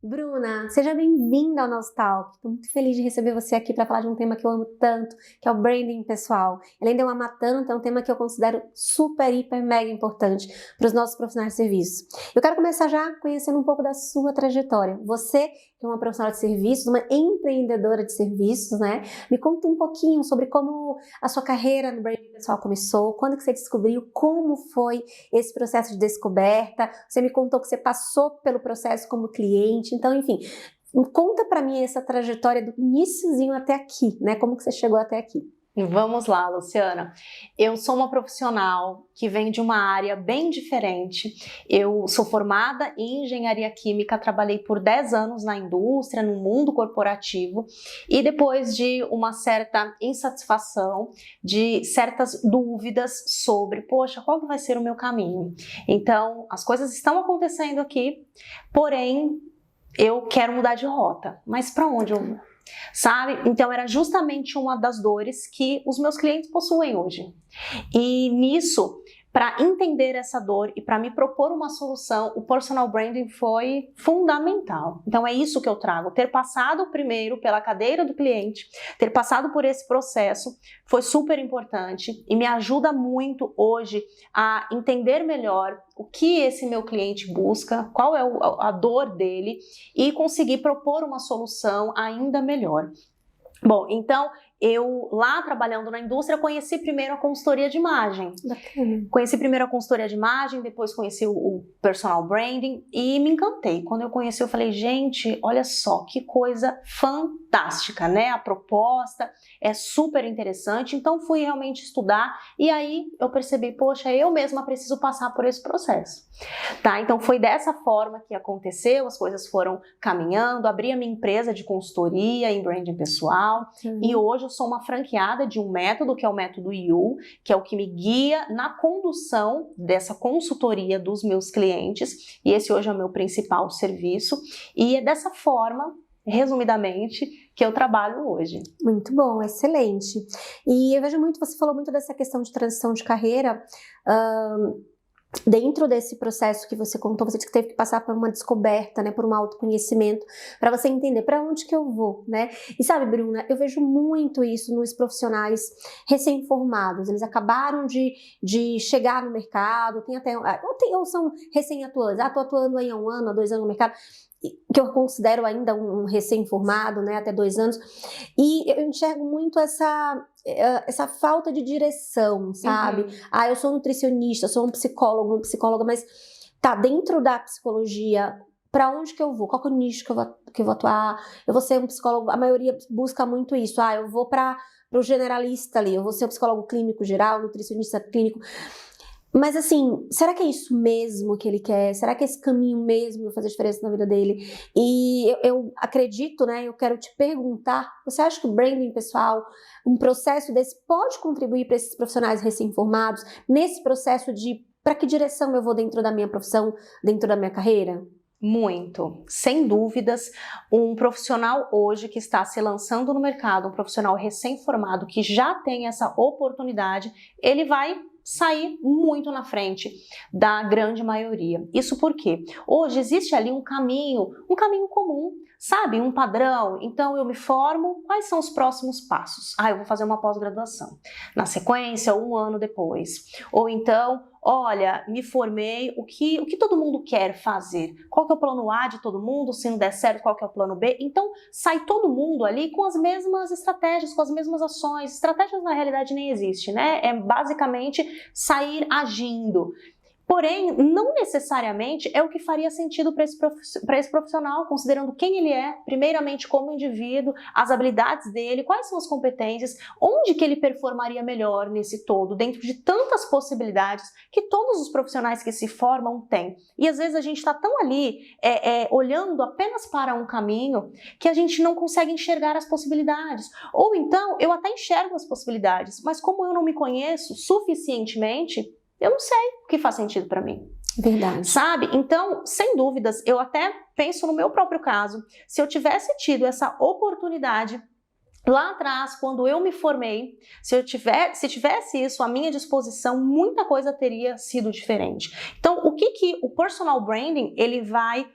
Bruna, seja bem-vinda ao nosso Talk. Estou muito feliz de receber você aqui para falar de um tema que eu amo tanto, que é o branding pessoal. Além de eu amar tanto, é um tema que eu considero super, hiper, mega importante para os nossos profissionais de serviço. Eu quero começar já conhecendo um pouco da sua trajetória. Você, que é uma profissional de serviços, uma empreendedora de serviços, né? Me conta um pouquinho sobre como a sua carreira no branding pessoal começou, quando que você descobriu, como foi esse processo de descoberta. Você me contou que você passou pelo processo como cliente. Então, enfim, conta para mim essa trajetória do iniciozinho até aqui, né? Como que você chegou até aqui? Vamos lá, Luciana. Eu sou uma profissional que vem de uma área bem diferente. Eu sou formada em engenharia química, trabalhei por 10 anos na indústria, no mundo corporativo, e depois de uma certa insatisfação, de certas dúvidas sobre, poxa, qual que vai ser o meu caminho? Então, as coisas estão acontecendo aqui, porém, eu quero mudar de rota. Mas para onde eu vou? Sabe? Então era justamente uma das dores que os meus clientes possuem hoje. E nisso, para entender essa dor e para me propor uma solução, o personal branding foi fundamental. Então é isso que eu trago, ter passado primeiro pela cadeira do cliente, ter passado por esse processo foi super importante e me ajuda muito hoje a entender melhor o que esse meu cliente busca, qual é a dor dele e conseguir propor uma solução ainda melhor. Bom, então eu lá trabalhando na indústria conheci primeiro a consultoria de imagem. Conheci primeiro a consultoria de imagem, depois conheci o personal branding e me encantei. Quando eu conheci eu falei, gente, olha só que coisa fantástica, né? A proposta é super interessante, então fui realmente estudar e aí eu percebi, poxa, eu mesma preciso passar por esse processo. Tá, então foi dessa forma que aconteceu, as coisas foram caminhando, abri a minha empresa de consultoria em branding pessoal e hoje eu sou uma franqueada de um método que é o método You, que é o que me guia na condução dessa consultoria dos meus clientes e esse hoje é o meu principal serviço e é dessa forma, resumidamente, que eu trabalho hoje. Muito bom, excelente. E eu vejo muito, você falou muito dessa questão de transição de carreira. Dentro desse processo que você contou, você disse que teve que passar por uma descoberta, né, por um autoconhecimento, para você entender para onde que eu vou, né? E sabe, Bruna, eu vejo muito isso nos profissionais recém-formados. Eles acabaram de chegar no mercado, ou são recém-atuantes, estou atuando aí há 1 ano, há 2 anos no mercado, que eu considero ainda um recém-formado, né, até 2 anos, e eu enxergo muito essa falta de direção, sabe? Eu sou nutricionista, sou um psicólogo, uma psicóloga, mas tá dentro da psicologia, para onde que eu vou? Qual que é o nicho que eu vou atuar? Eu vou ser um psicólogo, a maioria busca muito isso, eu vou para o generalista ali, eu vou ser um psicólogo clínico geral, nutricionista clínico. Mas assim, será que é isso mesmo que ele quer? Será que é esse caminho mesmo vai fazer diferença na vida dele? E eu acredito, né, eu quero te perguntar, você acha que o branding pessoal, um processo desse pode contribuir para esses profissionais recém-formados, nesse processo de para que direção eu vou dentro da minha profissão, dentro da minha carreira? Muito, sem dúvidas, um profissional hoje que está se lançando no mercado, um profissional recém-formado que já tem essa oportunidade, ele vai sair muito na frente da grande maioria. Isso porque hoje existe ali um caminho comum, sabe? Um padrão. Então eu me formo, quais são os próximos passos? Eu vou fazer uma pós-graduação. Na sequência, 1 ano depois. Ou então, olha, me formei, o que todo mundo quer fazer? Qual que é o plano A de todo mundo? Se não der certo, qual que é o plano B? Então, sai todo mundo ali com as mesmas estratégias, com as mesmas ações. Estratégias, na realidade, nem existe, né? É basicamente sair agindo. Porém, não necessariamente é o que faria sentido para esse profissional, considerando quem ele é, primeiramente como indivíduo, as habilidades dele, quais são as competências, onde que ele performaria melhor nesse todo, dentro de tantas possibilidades que todos os profissionais que se formam têm. E às vezes a gente está tão ali, olhando apenas para um caminho, que a gente não consegue enxergar as possibilidades. Ou então, eu até enxergo as possibilidades, mas como eu não me conheço suficientemente, eu não sei o que faz sentido para mim. Verdade. Sabe? Então, sem dúvidas, eu até penso no meu próprio caso, se eu tivesse tido essa oportunidade lá atrás, quando eu me formei, se tivesse isso à minha disposição, muita coisa teria sido diferente. Então, o que o personal branding ele vai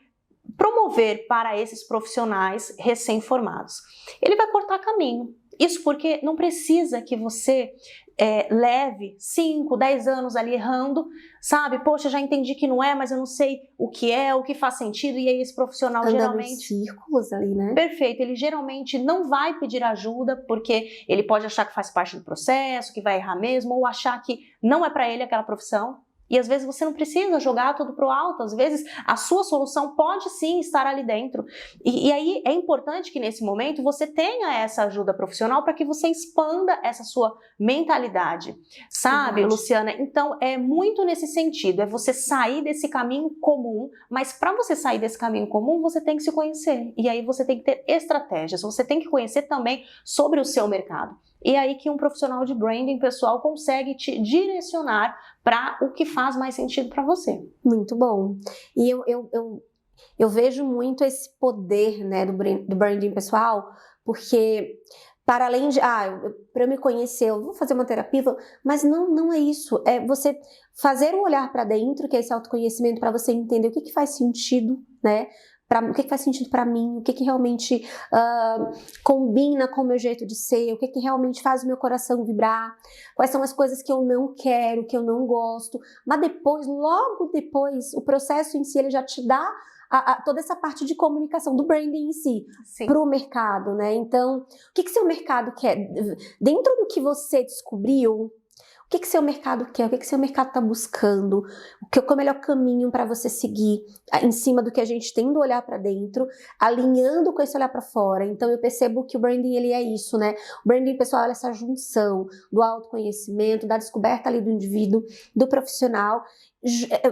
promover para esses profissionais recém-formados? Ele vai cortar caminho. Isso porque não precisa que você leve 5, 10 anos ali errando, sabe? Poxa, já entendi que não é, mas eu não sei o que faz sentido, e aí esse profissional andando geralmente... em círculos ali, né? Perfeito, ele geralmente não vai pedir ajuda, porque ele pode achar que faz parte do processo, que vai errar mesmo, ou achar que não é para ele aquela profissão. E às vezes você não precisa jogar tudo pro alto, às vezes a sua solução pode sim estar ali dentro. E aí é importante que nesse momento você tenha essa ajuda profissional para que você expanda essa sua mentalidade, sabe, Verdade. Luciana? Então é muito nesse sentido, é você sair desse caminho comum, mas para você sair desse caminho comum, você tem que se conhecer. E aí você tem que ter estratégias, você tem que conhecer também sobre o seu mercado. E aí que um profissional de branding pessoal consegue te direcionar para o que faz mais sentido para você. Muito bom. E eu vejo muito esse poder, né, do branding pessoal, porque para além de, para eu me conhecer, eu vou fazer uma terapia, mas não é isso. É você fazer um olhar para dentro, que é esse autoconhecimento, para você entender o que faz sentido, né? O que faz sentido para mim, o que realmente combina com o meu jeito de ser, o que realmente faz o meu coração vibrar, quais são as coisas que eu não quero, que eu não gosto, mas depois, logo depois, o processo em si, ele já te dá toda essa parte de comunicação do branding em si, para o mercado, né? Então, o que seu mercado quer? Dentro do que você descobriu, o que seu mercado quer? O que seu mercado está buscando? Qual é o melhor caminho para você seguir em cima do que a gente tem do olhar para dentro, alinhando com esse olhar para fora? Então eu percebo que o branding, ele é isso, né? O branding pessoal é essa junção do autoconhecimento, da descoberta ali do indivíduo, do profissional,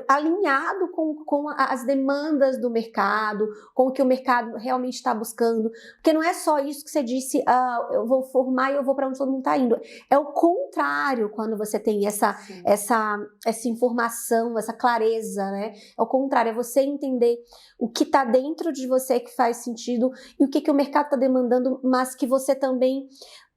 alinhado com as demandas do mercado, com o que o mercado realmente está buscando, porque não é só isso que você disse, eu vou formar e eu vou para onde todo mundo está indo, é o contrário quando você tem essa informação, essa clareza, né? É o contrário, é você entender o que está dentro de você que faz sentido e o que o mercado está demandando, mas que você também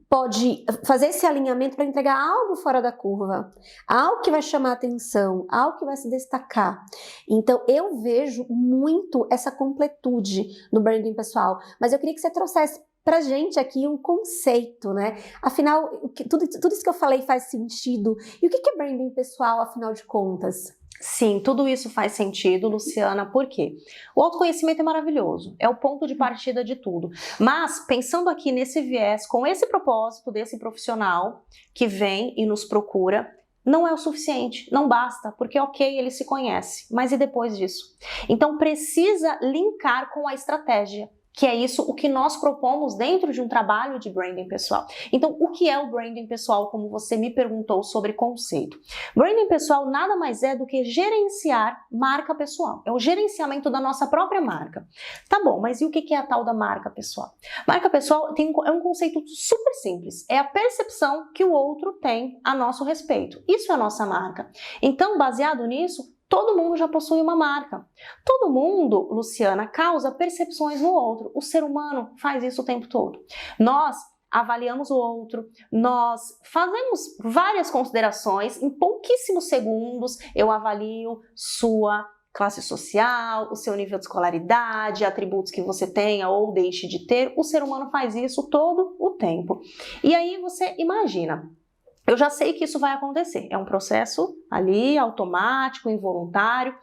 pode fazer esse alinhamento para entregar algo fora da curva, algo que vai chamar atenção, algo que vai se destacar. Então, eu vejo muito essa completude no branding pessoal, mas eu queria que você trouxesse pra gente aqui um conceito, né? Afinal, tudo isso que eu falei faz sentido. E o que é branding pessoal, afinal de contas? Sim, tudo isso faz sentido, Luciana, por quê? O autoconhecimento é maravilhoso, é o ponto de partida de tudo. Mas, pensando aqui nesse viés, com esse propósito desse profissional que vem e nos procura, não é o suficiente, não basta, porque ok, ele se conhece, mas e depois disso? Então, precisa linkar com a estratégia, que é isso o que nós propomos dentro de um trabalho de branding pessoal. Então, o que é o branding pessoal, como você me perguntou sobre conceito? Branding pessoal nada mais é do que gerenciar marca pessoal. É o gerenciamento da nossa própria marca. Tá bom, mas e o que é a tal da marca pessoal? Marca pessoal é um conceito super simples. É a percepção que o outro tem a nosso respeito. Isso é a nossa marca. Então, baseado nisso, todo mundo já possui uma marca. Todo mundo, Luciana, causa percepções no outro. O ser humano faz isso o tempo todo. Nós avaliamos o outro, nós fazemos várias considerações, em pouquíssimos segundos eu avalio sua classe social, o seu nível de escolaridade, atributos que você tenha ou deixe de ter. O ser humano faz isso todo o tempo. E aí você imagina, eu já sei que isso vai acontecer, é um processo ali automático, involuntário,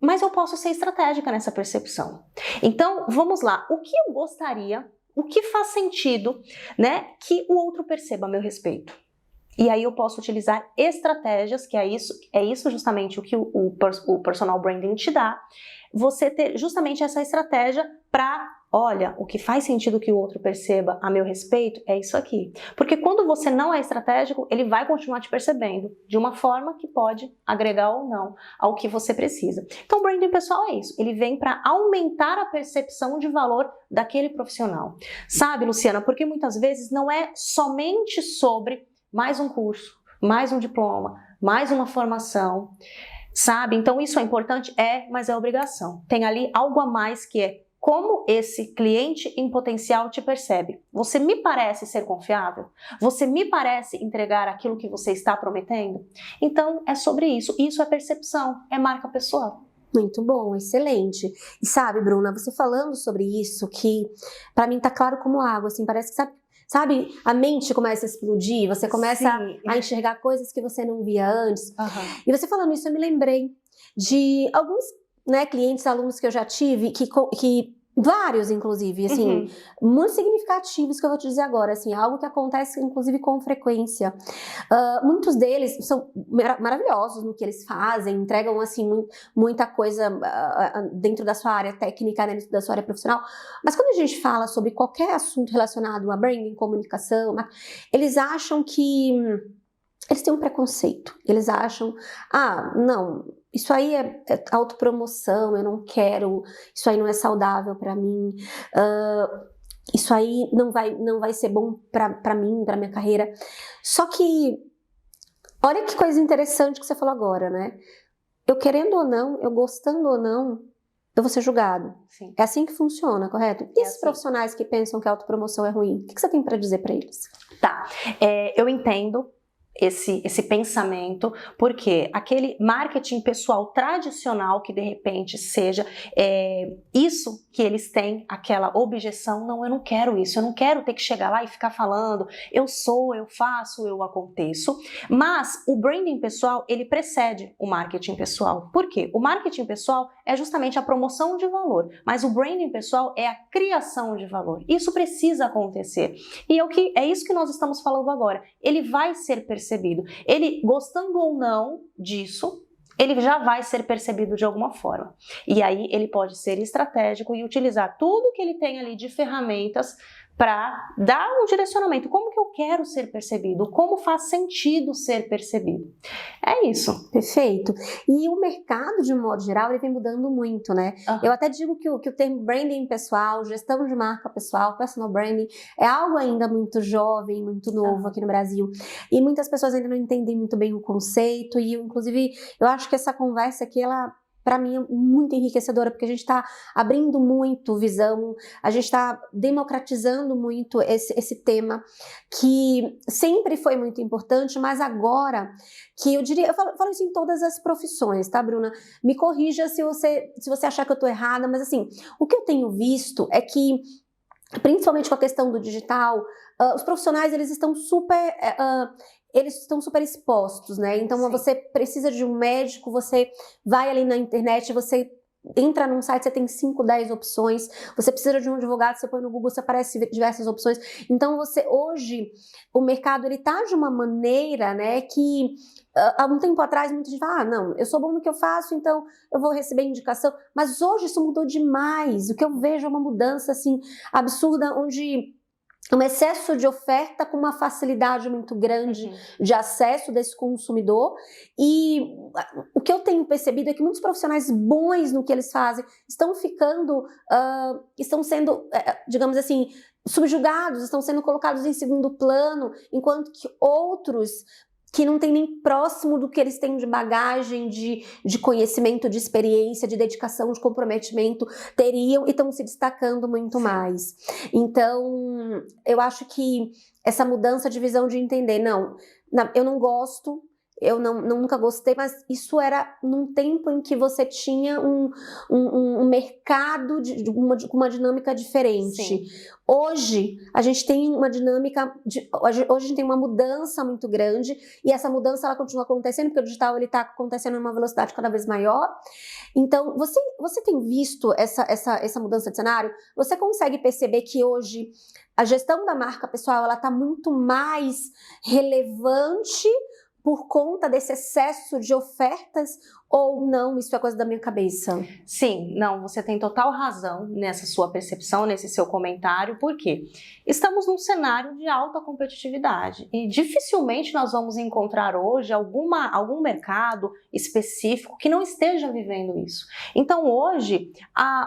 mas eu posso ser estratégica nessa percepção. Então, vamos lá, o que eu gostaria, o que faz sentido, né, que o outro perceba a meu respeito? E aí eu posso utilizar estratégias, que é isso justamente o que o personal branding te dá, você ter justamente essa estratégia para, olha, o que faz sentido que o outro perceba a meu respeito é isso aqui. Porque quando você não é estratégico, ele vai continuar te percebendo de uma forma que pode agregar ou não ao que você precisa. Então, o branding pessoal é isso. Ele vem para aumentar a percepção de valor daquele profissional. Sabe, Luciana, porque muitas vezes não é somente sobre mais um curso, mais um diploma, mais uma formação, sabe? Então isso é importante? Mas é obrigação. Tem ali algo a mais que é como esse cliente em potencial te percebe. Você me parece ser confiável? Você me parece entregar aquilo que você está prometendo? Então é sobre isso. Isso é percepção, é marca pessoal. Muito bom, excelente. E sabe, Bruna, você falando sobre isso, que pra mim tá claro como água, assim, parece que sabe, a mente começa a explodir, você começa a enxergar coisas que você não via antes. Uhum. E você falando isso, eu me lembrei de alguns, né, clientes, alunos que eu já tive, que vários, inclusive, assim, muito significativos que eu vou te dizer agora, assim, algo que acontece, inclusive, com frequência. Muitos deles são maravilhosos no que eles fazem, entregam, assim, muita coisa dentro da sua área técnica, né, dentro da sua área profissional, mas quando a gente fala sobre qualquer assunto relacionado a branding, comunicação, eles acham que eles têm um preconceito, eles acham, não, isso aí é autopromoção, eu não quero, isso aí não é saudável para mim, isso aí não vai ser bom para mim, para minha carreira. Só que, olha que coisa interessante que você falou agora, né? Eu querendo ou não, eu gostando ou não, eu vou ser julgado. Sim. É assim que funciona, correto? E esses profissionais que pensam que a autopromoção é ruim, o que você tem para dizer para eles? Tá, eu entendo esse pensamento, porque aquele marketing pessoal tradicional que de repente seja isso que eles têm, aquela objeção, não, eu não quero isso, eu não quero ter que chegar lá e ficar falando, eu sou, eu faço, eu aconteço, mas o branding pessoal, ele precede o marketing pessoal. Por quê? O marketing pessoal é justamente a promoção de valor, mas o branding pessoal é a criação de valor. Isso precisa acontecer. E é isso que nós estamos falando agora. Ele vai ser percebido. Ele, gostando ou não disso, ele já vai ser percebido de alguma forma. E aí ele pode ser estratégico e utilizar tudo que ele tem ali de ferramentas para dar um direcionamento. Como que eu quero ser percebido? Como faz sentido ser percebido? É isso. Perfeito. E o mercado, de um modo geral, ele vem mudando muito, né? Eu até digo que o termo branding pessoal, gestão de marca pessoal, personal branding, é algo ainda muito jovem, muito novo aqui no Brasil. E muitas pessoas ainda não entendem muito bem o conceito. E, inclusive, eu acho que essa conversa aqui, ela, para mim, é muito enriquecedora, porque a gente está abrindo muito visão, a gente está democratizando muito esse tema, que sempre foi muito importante, mas agora, que eu diria, eu falo isso em todas as profissões, tá, Bruna? Me corrija se você achar que eu estou errada, mas assim, o que eu tenho visto é que, principalmente com a questão do digital, os profissionais, eles estão super expostos, né? Então, Sim. Você precisa de um médico, você vai ali na internet, você entra num site, você tem 5, 10 opções. Você precisa de um advogado, você põe no Google, você aparece diversas opções. Então, hoje, o mercado, ele tá de uma maneira, né, que há um tempo atrás, muita gente fala, não, eu sou bom no que eu faço, então eu vou receber indicação. Mas hoje isso mudou demais. O que eu vejo é uma mudança, assim, absurda, onde um excesso de oferta com uma facilidade muito grande de acesso desse consumidor. E o que eu tenho percebido é que muitos profissionais bons no que eles fazem estão sendo, digamos assim, subjugados, estão sendo colocados em segundo plano, enquanto que outros que não tem nem próximo do que eles têm de bagagem, de conhecimento, de experiência, de dedicação, de comprometimento, teriam e estão se destacando muito mais. Então, eu acho que essa mudança de visão de entender, eu não gosto, eu nunca gostei, mas isso era num tempo em que você tinha um mercado com uma dinâmica diferente. Sim. Hoje, a gente tem uma dinâmica, hoje a gente tem uma mudança muito grande, e essa mudança ela continua acontecendo, porque o digital está acontecendo em uma velocidade cada vez maior. Então, você tem visto essa mudança de cenário? Você consegue perceber que hoje a gestão da marca pessoal ela está muito mais relevante por conta desse excesso de ofertas, ou não, isso é coisa da minha cabeça? Sim, não, você tem total razão nessa sua percepção, nesse seu comentário, porque estamos num cenário de alta competitividade e dificilmente nós vamos encontrar hoje algum mercado específico que não esteja vivendo isso. Então hoje,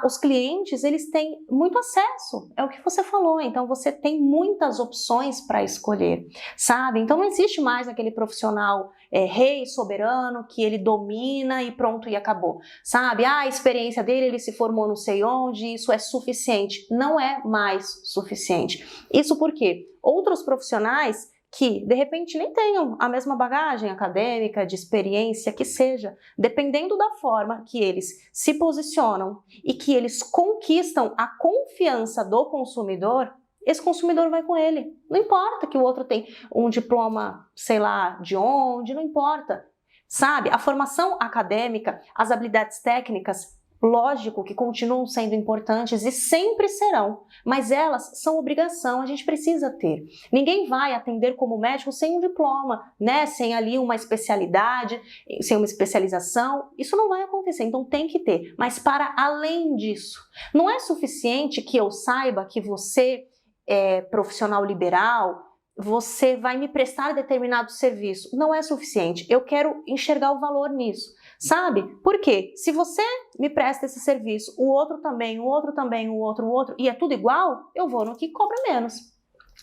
os clientes, eles têm muito acesso, é o que você falou, então você tem muitas opções para escolher, sabe? Então não existe mais aquele profissional rei, soberano, que ele domina e pronto, e acabou, sabe? A experiência dele, ele se formou não sei onde, isso é suficiente. Não é mais suficiente. Isso porque outros profissionais que, de repente, nem tenham a mesma bagagem acadêmica, de experiência, que seja, dependendo da forma que eles se posicionam e que eles conquistam a confiança do consumidor, esse consumidor vai com ele. Não importa que o outro tem um diploma, sei lá, de onde, não importa. Sabe, a formação acadêmica, as habilidades técnicas, lógico que continuam sendo importantes e sempre serão, mas elas são obrigação, a gente precisa ter. Ninguém vai atender como médico sem um diploma, né? Sem ali uma especialidade, sem uma especialização, isso não vai acontecer, então tem que ter. Mas para além disso, não é suficiente que eu saiba que você é profissional liberal, você vai me prestar determinado serviço. Não é suficiente. Eu quero enxergar o valor nisso. Sabe? Por quê? Se você me presta esse serviço, o outro também, o outro também, o outro, e é tudo igual, eu vou no que cobra menos.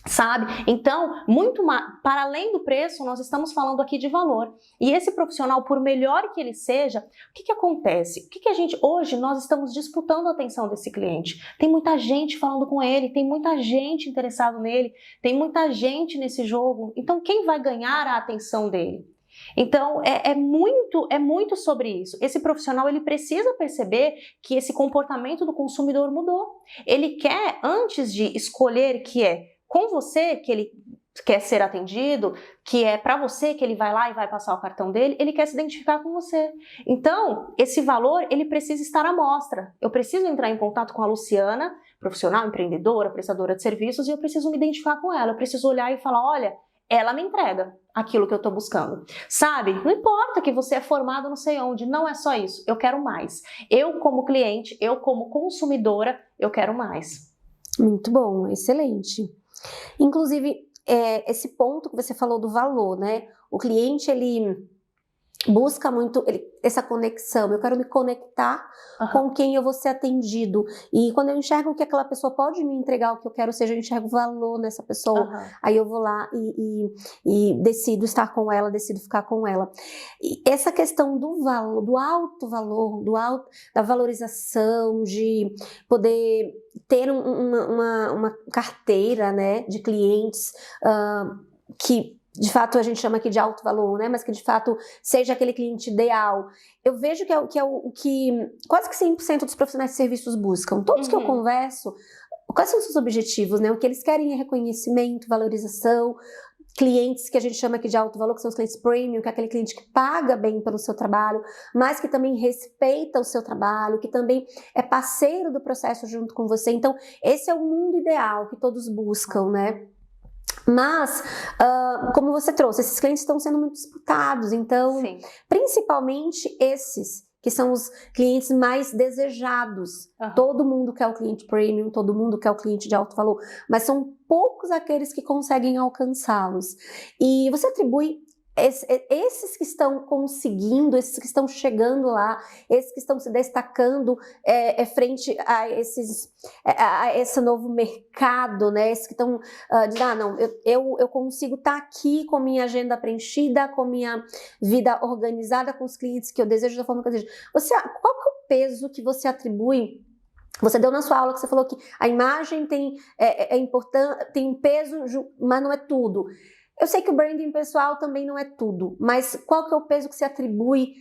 Sabe? Então, muito mais, para além do preço, nós estamos falando aqui de valor. E esse profissional, por melhor que ele seja, o que acontece? O que a gente, hoje, nós estamos disputando a atenção desse cliente. Tem muita gente falando com ele, tem muita gente interessada nele, tem muita gente nesse jogo. Então, quem vai ganhar a atenção dele? Então, é muito sobre isso. Esse profissional, ele precisa perceber que esse comportamento do consumidor mudou. Ele quer, antes de escolher que é com você que ele quer ser atendido, que é para você que ele vai lá e vai passar o cartão dele, ele quer se identificar com você. Então, esse valor, ele precisa estar à mostra. Eu preciso entrar em contato com a Luciana, profissional, empreendedora, prestadora de serviços, e eu preciso me identificar com ela. Eu preciso olhar e falar, olha, ela me entrega aquilo que eu estou buscando. Sabe? Não importa que você é formado não sei onde, não é só isso. Eu quero mais. Eu, como cliente, eu, como consumidora, eu quero mais. Muito bom, excelente. Inclusive, esse ponto que você falou do valor, né? O cliente, ele busca muito essa conexão. Eu quero me conectar com quem eu vou ser atendido. E quando eu enxergo que aquela pessoa pode me entregar o que eu quero, ou seja, eu enxergo valor nessa pessoa, aí eu vou lá e decido estar com ela, decido ficar com ela. E essa questão do valor, do alto valor, da valorização, de poder ter uma carteira, né, de clientes que de fato a gente chama aqui de alto valor, né? Mas que de fato seja aquele cliente ideal. Eu vejo que é o que quase que 100% dos profissionais de serviços buscam. Todos que eu converso, quais são os seus objetivos, né? O que eles querem é reconhecimento, valorização, clientes que a gente chama aqui de alto valor, que são os clientes premium, que é aquele cliente que paga bem pelo seu trabalho, mas que também respeita o seu trabalho, que também é parceiro do processo junto com você. Então, esse é o mundo ideal que todos buscam, né? Mas, como você trouxe, esses clientes estão sendo muito disputados, então, sim, principalmente esses que são os clientes mais desejados. Todo mundo quer o cliente premium, todo mundo quer o cliente de alto valor, mas são poucos aqueles que conseguem alcançá-los. E você atribui esses que estão conseguindo, esses que estão chegando lá, esses que estão se destacando frente a esse novo mercado, né? Esses que estão dizendo, não, eu consigo estar aqui com minha agenda preenchida, com minha vida organizada, com os clientes que eu desejo, da forma que eu desejo. Qual que é o peso que você atribui? Você deu na sua aula que você falou que a imagem é importante, tem um peso, mas não é tudo. Eu sei que o branding pessoal também não é tudo, mas qual que é o peso que se atribui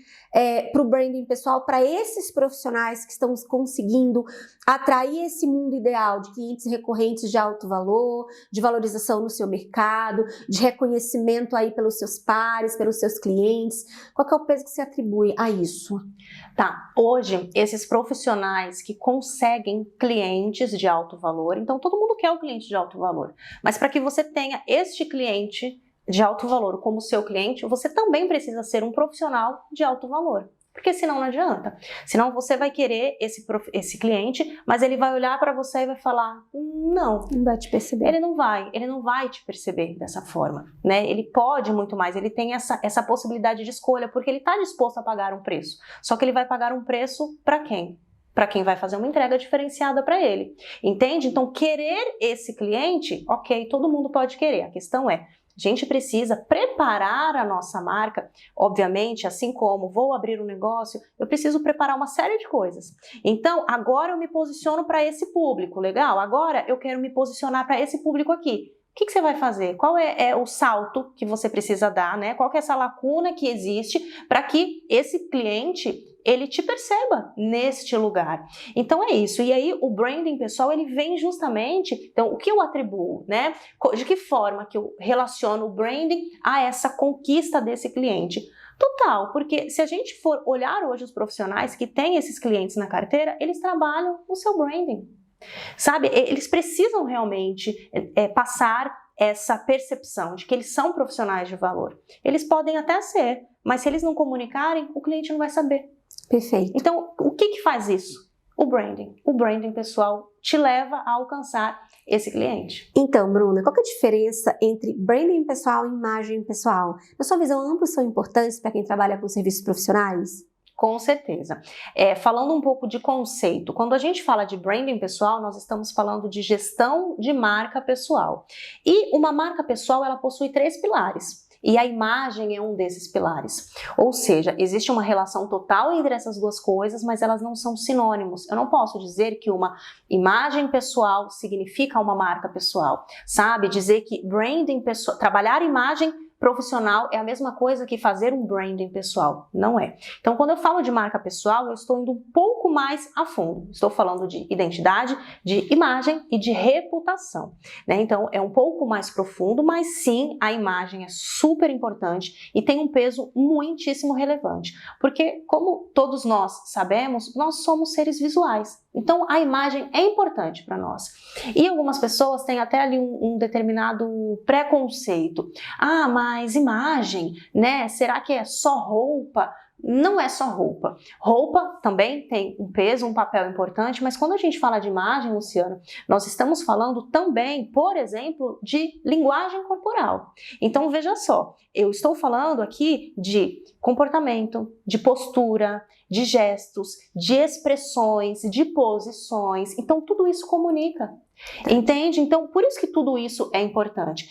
para o branding pessoal, para esses profissionais que estão conseguindo atrair esse mundo ideal de clientes recorrentes de alto valor, de valorização no seu mercado, de reconhecimento aí pelos seus pares, pelos seus clientes? Qual que é o peso que se atribui a isso? Tá, hoje esses profissionais que conseguem clientes de alto valor, então todo mundo quer o cliente de alto valor, mas para que você tenha este cliente de alto valor como seu cliente, você também precisa ser um profissional de alto valor. Porque senão não adianta. Senão você vai querer esse cliente, mas ele vai olhar para você e vai falar, não. Não vai te perceber. Ele não vai te perceber dessa forma, né? Ele pode muito mais, ele tem essa possibilidade de escolha, porque ele está disposto a pagar um preço. Só que ele vai pagar um preço para quem? Para quem vai fazer uma entrega diferenciada para ele. Entende? Então, querer esse cliente, ok, todo mundo pode querer. A questão é, a gente precisa preparar a nossa marca, obviamente, assim como vou abrir um negócio, eu preciso preparar uma série de coisas. Então, agora eu me posiciono para esse público, legal? Agora eu quero me posicionar para esse público aqui. que você vai fazer? Qual é o salto que você precisa dar, né? Qual que é essa lacuna que existe para que esse cliente ele te perceba neste lugar. Então é isso. E aí o branding pessoal, ele vem justamente, então o que eu atribuo, né? De que forma que eu relaciono o branding a essa conquista desse cliente? Total, porque se a gente for olhar hoje os profissionais que têm esses clientes na carteira, eles trabalham o seu branding. Sabe, eles precisam realmente passar essa percepção de que eles são profissionais de valor. Eles podem até ser, mas se eles não comunicarem, o cliente não vai saber. Perfeito. Então, o que faz isso? O branding. O branding pessoal te leva a alcançar esse cliente. Então, Bruna, qual que é a diferença entre branding pessoal e imagem pessoal? Na sua visão, ambos são importantes para quem trabalha com serviços profissionais? Com certeza. Falando um pouco de conceito, quando a gente fala de branding pessoal, nós estamos falando de gestão de marca pessoal. E uma marca pessoal, ela possui 3 pilares. E a imagem é um desses pilares. Ou seja, existe uma relação total entre essas duas coisas, mas elas não são sinônimos. Eu não posso dizer que uma imagem pessoal significa uma marca pessoal. Sabe? Dizer que branding pessoal, trabalhar imagem profissional é a mesma coisa que fazer um branding pessoal. Não é. Então, quando eu falo de marca pessoal, eu estou indo um pouco mais a fundo. Estou falando de identidade, de imagem e de reputação, né? Então, é um pouco mais profundo, mas sim, a imagem é super importante e tem um peso muitíssimo relevante. Porque, como todos nós sabemos, nós somos seres visuais. Então, a imagem é importante para nós. E algumas pessoas têm até ali um determinado preconceito. Ah, mas imagem, né? Será que é só roupa? Não é só roupa. Roupa também tem um peso, um papel importante, mas quando a gente fala de imagem, Luciana, nós estamos falando também, por exemplo, de linguagem corporal. Então, veja só, eu estou falando aqui de comportamento, de postura, de gestos, de expressões, de posições. Então, tudo isso comunica. Entende? Então, por isso que tudo isso é importante.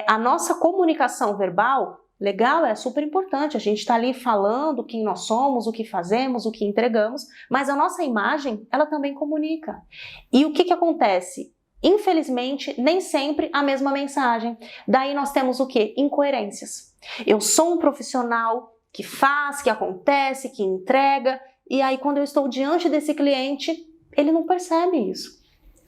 A nossa comunicação verbal, legal, é super importante. A gente está ali falando quem nós somos, o que fazemos, o que entregamos, mas a nossa imagem, ela também comunica. E o que acontece? Infelizmente, nem sempre a mesma mensagem. Daí nós temos o quê? Incoerências. Eu sou um profissional que faz, que acontece, que entrega, e aí quando eu estou diante desse cliente, ele não percebe isso.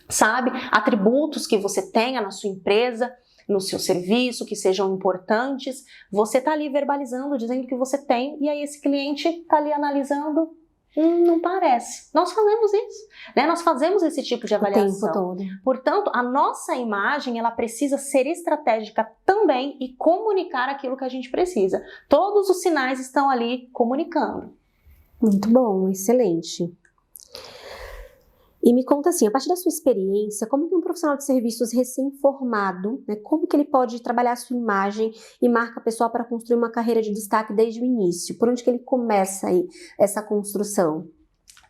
Sabe? Atributos que você tenha na sua empresa, no seu serviço, que sejam importantes, você está ali verbalizando, dizendo que você tem, e aí esse cliente está ali analisando, não parece. Nós fazemos isso, né? Nós fazemos esse tipo de avaliação. O tempo todo. Portanto, a nossa imagem, ela precisa ser estratégica também e comunicar aquilo que a gente precisa. Todos os sinais estão ali comunicando. Muito bom, excelente. E me conta assim, a partir da sua experiência, como que um profissional de serviços recém-formado, né, como que ele pode trabalhar a sua imagem e marca pessoal para construir uma carreira de destaque desde o início? Por onde que ele começa aí essa construção?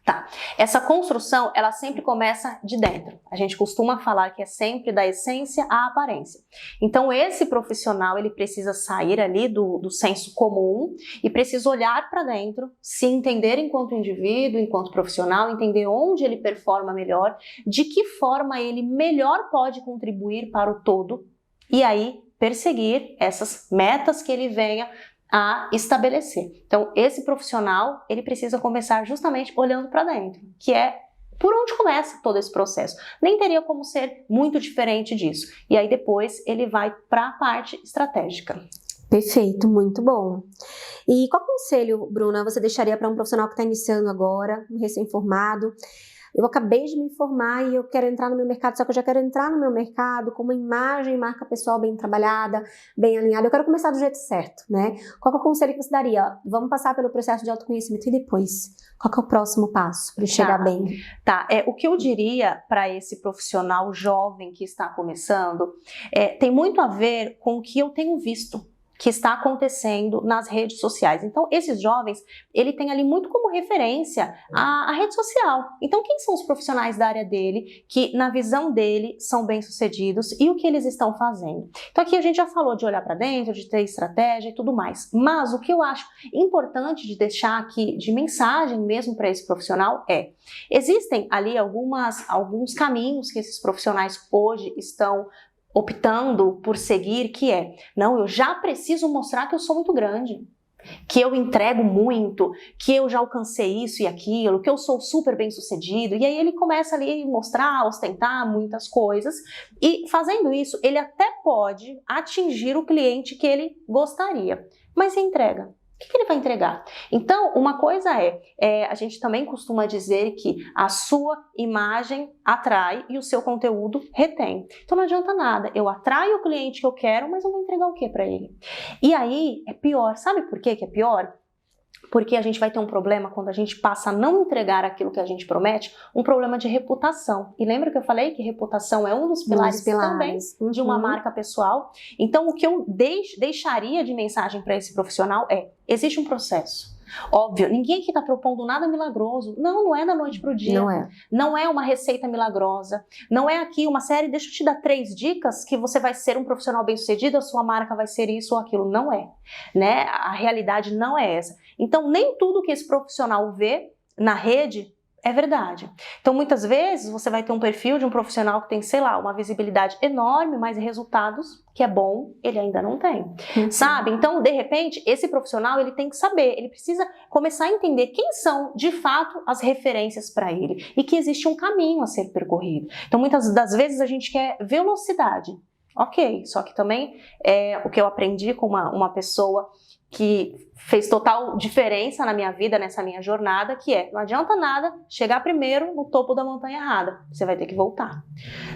Tá, essa construção, ela sempre começa de dentro. A gente costuma falar que é sempre da essência à aparência. Então, esse profissional, ele precisa sair ali do senso comum e precisa olhar para dentro, se entender enquanto indivíduo, enquanto profissional, entender onde ele performa melhor, de que forma ele melhor pode contribuir para o todo e aí perseguir essas metas que ele venha a estabelecer. Então, esse profissional, ele precisa começar justamente olhando para dentro, que é por onde começa todo esse processo. Nem teria como ser muito diferente disso. E aí depois ele vai para a parte estratégica. Perfeito, muito bom. E qual conselho, Bruna, você deixaria para um profissional que está iniciando agora, um recém-formado? Eu acabei de me formar e eu quero entrar no meu mercado, só que eu já quero entrar no meu mercado com uma imagem e marca pessoal bem trabalhada, bem alinhada. Eu quero começar do jeito certo, né? Qual que é o conselho que você daria? Vamos passar pelo processo de autoconhecimento e depois, qual que é o próximo passo para ele chegar bem? Tá, o que eu diria para esse profissional jovem que está começando, tem muito a ver com o que eu tenho visto que está acontecendo nas redes sociais. Então, esses jovens, ele tem ali muito como referência a rede social. Então, quem são os profissionais da área dele, que na visão dele são bem-sucedidos e o que eles estão fazendo? Então, aqui a gente já falou de olhar para dentro, de ter estratégia e tudo mais. Mas o que eu acho importante de deixar aqui de mensagem mesmo para esse profissional existem ali alguns caminhos que esses profissionais hoje estão optando por seguir, que é, não, eu já preciso mostrar que eu sou muito grande, que eu entrego muito, que eu já alcancei isso e aquilo, que eu sou super bem sucedido, e aí ele começa ali a mostrar, ostentar muitas coisas, e fazendo isso, ele até pode atingir o cliente que ele gostaria, mas e entrega? O que ele vai entregar? Então, uma coisa a gente também costuma dizer que a sua imagem atrai e o seu conteúdo retém. Então não adianta nada, eu atraio o cliente que eu quero, mas eu vou entregar o que para ele? E aí é pior, sabe por que é pior? Porque a gente vai ter um problema quando a gente passa a não entregar aquilo que a gente promete, um problema de reputação. E lembra que eu falei que reputação é um dos pilares também de uma marca pessoal? Então, o que eu deixaria de mensagem para esse profissional existe um processo. Óbvio, ninguém aqui está propondo nada milagroso. Não é da noite para o dia. Não é. Não é uma receita milagrosa. Não é aqui uma série, deixa eu te dar 3 dicas que você vai ser um profissional bem-sucedido, a sua marca vai ser isso ou aquilo. Não é. Né? A realidade não é essa. Então, nem tudo que esse profissional vê na rede é verdade. Então, muitas vezes, você vai ter um perfil de um profissional que tem, sei lá, uma visibilidade enorme, mas resultados, que é bom, ele ainda não tem. Sabe? Então, de repente, esse profissional, ele tem que saber, ele precisa começar a entender quem são, de fato, as referências para ele e que existe um caminho a ser percorrido. Então, muitas das vezes, a gente quer velocidade. Ok, só que também o que eu aprendi com uma pessoa que fez total diferença na minha vida, nessa minha jornada, que não adianta nada chegar primeiro no topo da montanha errada, você vai ter que voltar,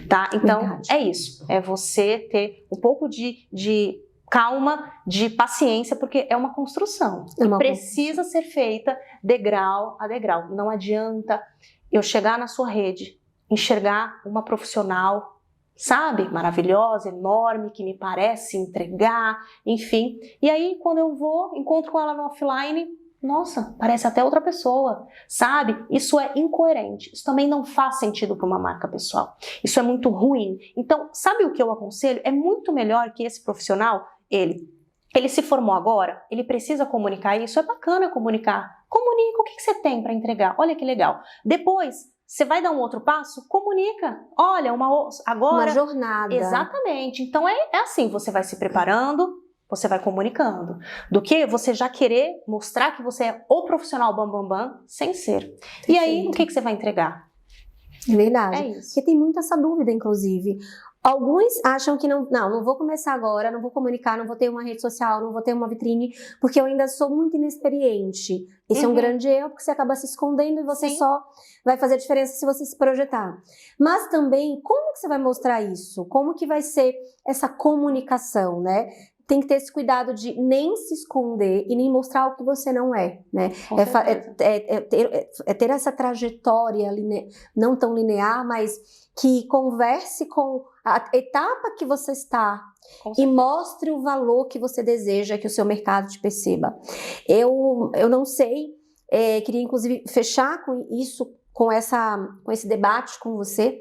tá? Então, Verdade. é isso, é você ter um pouco de calma, de paciência, porque é uma construção, precisa ser feita degrau a degrau. Não adianta eu chegar na sua rede, enxergar uma profissional, sabe, maravilhosa, enorme, que me parece entregar, enfim. E aí, quando eu encontro com ela no offline, nossa, parece até outra pessoa, sabe? Isso é incoerente. Isso também não faz sentido para uma marca pessoal. Isso é muito ruim. Então, sabe o que eu aconselho? É muito melhor que esse profissional, ele se formou agora, ele precisa comunicar isso, é bacana comunicar. Comunica o que você tem para entregar, olha que legal. Depois, você vai dar um outro passo? Comunica. Olha, agora... Uma jornada. Exatamente. Então, é assim, você vai se preparando, você vai comunicando. Do que você já querer mostrar que você é o profissional bam, sem ser. Perfeito. E aí, o que você vai entregar? É verdade. É isso. Porque tem muito essa dúvida, inclusive. Alguns acham que não vou começar agora, não vou comunicar, não vou ter uma rede social, não vou ter uma vitrine, porque eu ainda sou muito inexperiente. Esse é um grande erro, porque você acaba se escondendo e você só vai fazer diferença se você se projetar. Mas também, como que você vai mostrar isso? Como que vai ser essa comunicação, né? Tem que ter esse cuidado de nem se esconder e nem mostrar o que você não é, né? Ter essa trajetória não tão linear, mas que converse com a etapa que você está e mostre o valor que você deseja que o seu mercado te perceba. Eu não sei, queria inclusive fechar com isso, com esse debate com você.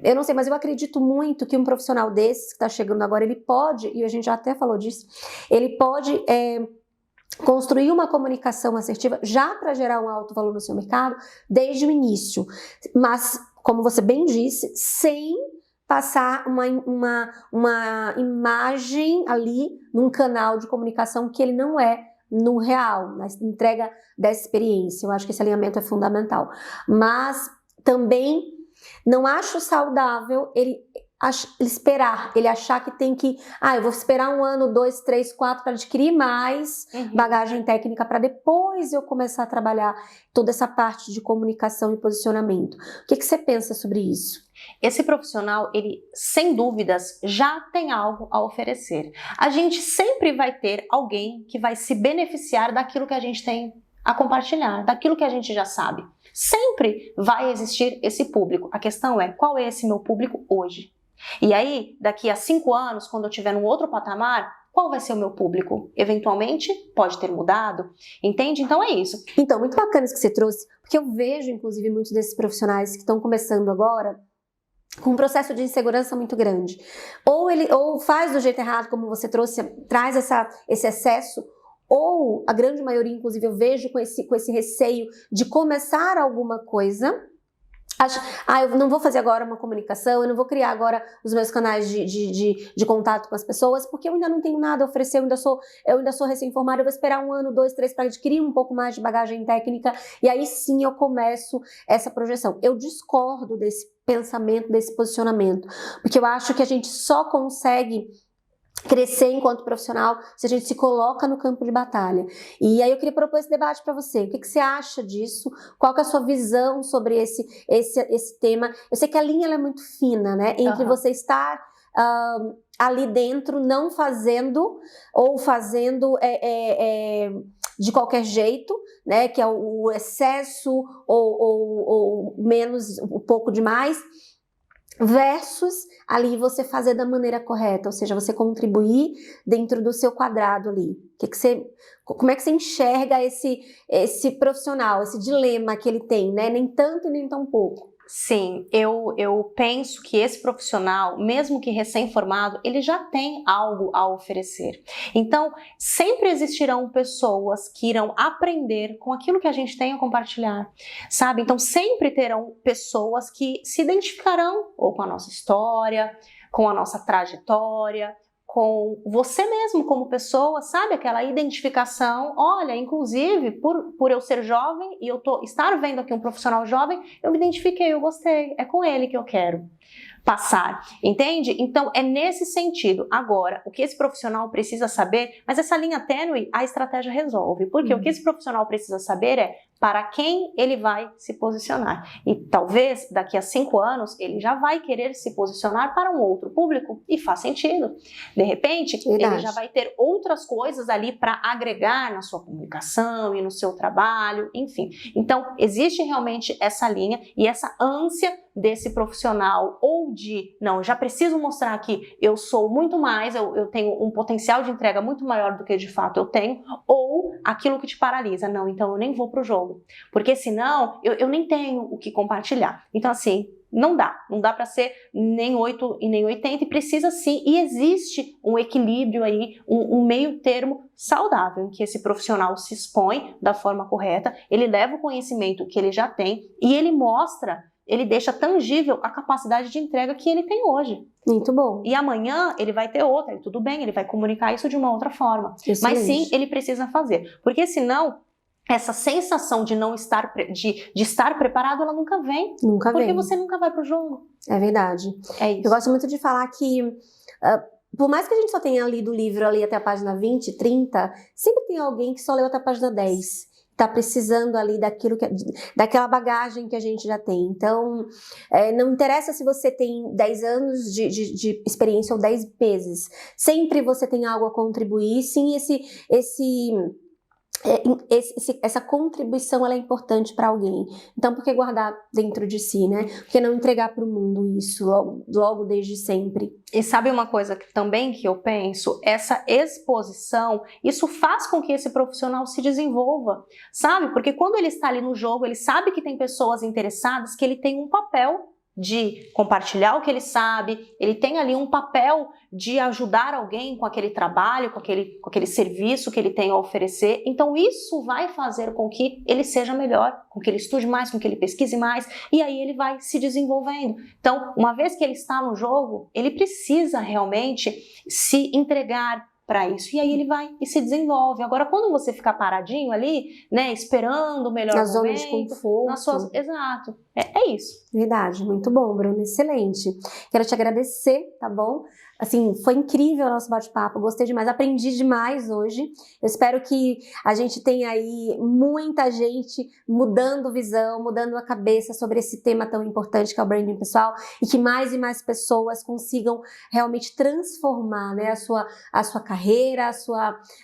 Eu não sei, mas eu acredito muito que um profissional desse que está chegando agora, ele pode, e a gente já até falou disso, ele pode construir uma comunicação assertiva já para gerar um alto valor no seu mercado desde o início, mas, como você bem disse, sem passar uma imagem ali num canal de comunicação que ele não é no real, na entrega dessa experiência. Eu acho que esse alinhamento é fundamental. Mas também não acho saudável ele esperar, ele achar que tem que, eu vou esperar 1 ano, 2, 3, 4 para adquirir mais bagagem técnica para depois eu começar a trabalhar toda essa parte de comunicação e posicionamento. O que você pensa sobre isso? Esse profissional, ele, sem dúvidas, já tem algo a oferecer. A gente sempre vai ter alguém que vai se beneficiar daquilo que a gente tem a compartilhar, daquilo que a gente já sabe. Sempre vai existir esse público. A questão é, qual é esse meu público hoje? E aí, daqui a 5 anos, quando eu estiver num outro patamar, qual vai ser o meu público? Eventualmente, pode ter mudado, entende? Então é isso. Então, muito bacana isso que você trouxe, porque eu vejo, inclusive, muitos desses profissionais que estão começando agora com um processo de insegurança muito grande. Ou faz do jeito errado, como você trouxe, traz esse excesso, ou a grande maioria, inclusive, eu vejo com esse receio de começar alguma coisa Eu não vou fazer agora uma comunicação, eu não vou criar agora os meus canais de contato com as pessoas, porque eu ainda não tenho nada a oferecer, eu ainda sou recém-formada, eu vou esperar 1 ano, 2, 3 para adquirir um pouco mais de bagagem técnica, e aí sim eu começo essa projeção. Eu discordo desse pensamento, desse posicionamento, porque eu acho que a gente só consegue crescer enquanto profissional se a gente se coloca no campo de batalha. E aí eu queria propor esse debate para você. O que você acha disso? Qual que é a sua visão sobre esse tema? Eu sei que a linha ela é muito fina, né? Entre você estar ali dentro, não fazendo, ou fazendo de qualquer jeito, né? Que é o excesso ou menos, um pouco demais, versus ali você fazer da maneira correta, ou seja, você contribuir dentro do seu quadrado ali. Como é que você enxerga esse profissional, esse dilema que ele tem, né? Nem tanto e nem tão pouco. Sim, eu penso que esse profissional, mesmo que recém-formado, ele já tem algo a oferecer. Então, sempre existirão pessoas que irão aprender com aquilo que a gente tem a compartilhar, sabe? Então, sempre terão pessoas que se identificarão ou com a nossa história, com a nossa trajetória, com você mesmo como pessoa, sabe? Aquela identificação. Olha, inclusive, por eu ser jovem e estar vendo aqui um profissional jovem, eu me identifiquei, eu gostei, é com ele que eu quero passar, entende? Então, é nesse sentido. Agora, o que esse profissional precisa saber, mas essa linha tênue, a estratégia resolve, porque o que esse profissional precisa saber é para quem ele vai se posicionar. E talvez daqui a 5 anos ele já vai querer se posicionar para um outro público e faz sentido. De repente, ele já vai ter outras coisas ali para agregar na sua comunicação e no seu trabalho, enfim. Então, existe realmente essa linha e essa ânsia desse profissional ou não, eu já preciso mostrar que eu sou muito mais, eu tenho um potencial de entrega muito maior do que de fato eu tenho, ou aquilo que te paralisa. Não, então eu nem vou pro jogo, porque senão eu nem tenho o que compartilhar. Então assim, não dá para ser nem 8 e nem 80, e precisa sim, e existe um equilíbrio aí, um meio termo saudável, em que esse profissional se expõe da forma correta, ele leva o conhecimento que ele já tem e ele deixa tangível a capacidade de entrega que ele tem hoje. Muito bom. E amanhã ele vai ter outra, e tudo bem, ele vai comunicar isso de uma outra forma. Excelente. Mas sim, ele precisa fazer, porque senão essa sensação de não estar, de estar preparado, ela nunca vem. Porque você nunca vai pro jogo. É verdade. É isso. Eu gosto muito de falar que por mais que a gente só tenha lido o livro ali até a página 20, 30, sempre tem alguém que só leu até a página 10. Tá precisando ali daquela bagagem que a gente já tem. Então, não interessa se você tem 10 anos de experiência ou 10 meses. Sempre você tem algo a contribuir. Sim, essa contribuição ela é importante para alguém. Então, por que guardar dentro de si, né? Por que não entregar para o mundo isso logo desde sempre? E sabe uma coisa que eu penso? Essa exposição, isso faz com que esse profissional se desenvolva, sabe? Porque quando ele está ali no jogo, ele sabe que tem pessoas interessadas, que ele tem um papel de compartilhar o que ele sabe, ele tem ali um papel de ajudar alguém com aquele trabalho, com aquele serviço que ele tem a oferecer. Então isso vai fazer com que ele seja melhor, com que ele estude mais, com que ele pesquise mais, e aí ele vai se desenvolvendo. Então, uma vez que ele está no jogo, ele precisa realmente se entregar para isso, e aí ele vai e se desenvolve. Agora, quando você ficar paradinho ali, né, esperando o melhor momento, zona de conforto. Exato, é isso. Verdade, muito bom, Bruno, excelente. Quero te agradecer, tá bom? Assim, foi incrível o nosso bate-papo, gostei demais, aprendi demais hoje. Eu espero que a gente tenha aí muita gente mudando visão, mudando a cabeça sobre esse tema tão importante que é o branding pessoal, e que mais e mais pessoas consigam realmente transformar, né, a sua carreira,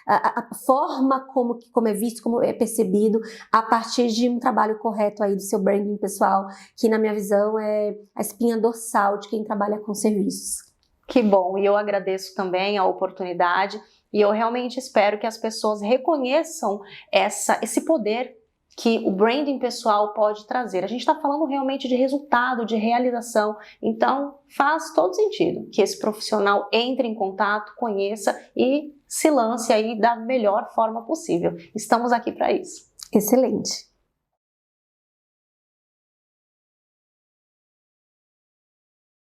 a forma como é visto, como é percebido, a partir de um trabalho correto aí do seu branding pessoal, que na minha visão é a espinha dorsal de quem trabalha com serviços. Que bom, e eu agradeço também a oportunidade, e eu realmente espero que as pessoas reconheçam esse poder que o branding pessoal pode trazer. A gente está falando realmente de resultado, de realização, então faz todo sentido que esse profissional entre em contato, conheça e se lance aí da melhor forma possível. Estamos aqui para isso. Excelente.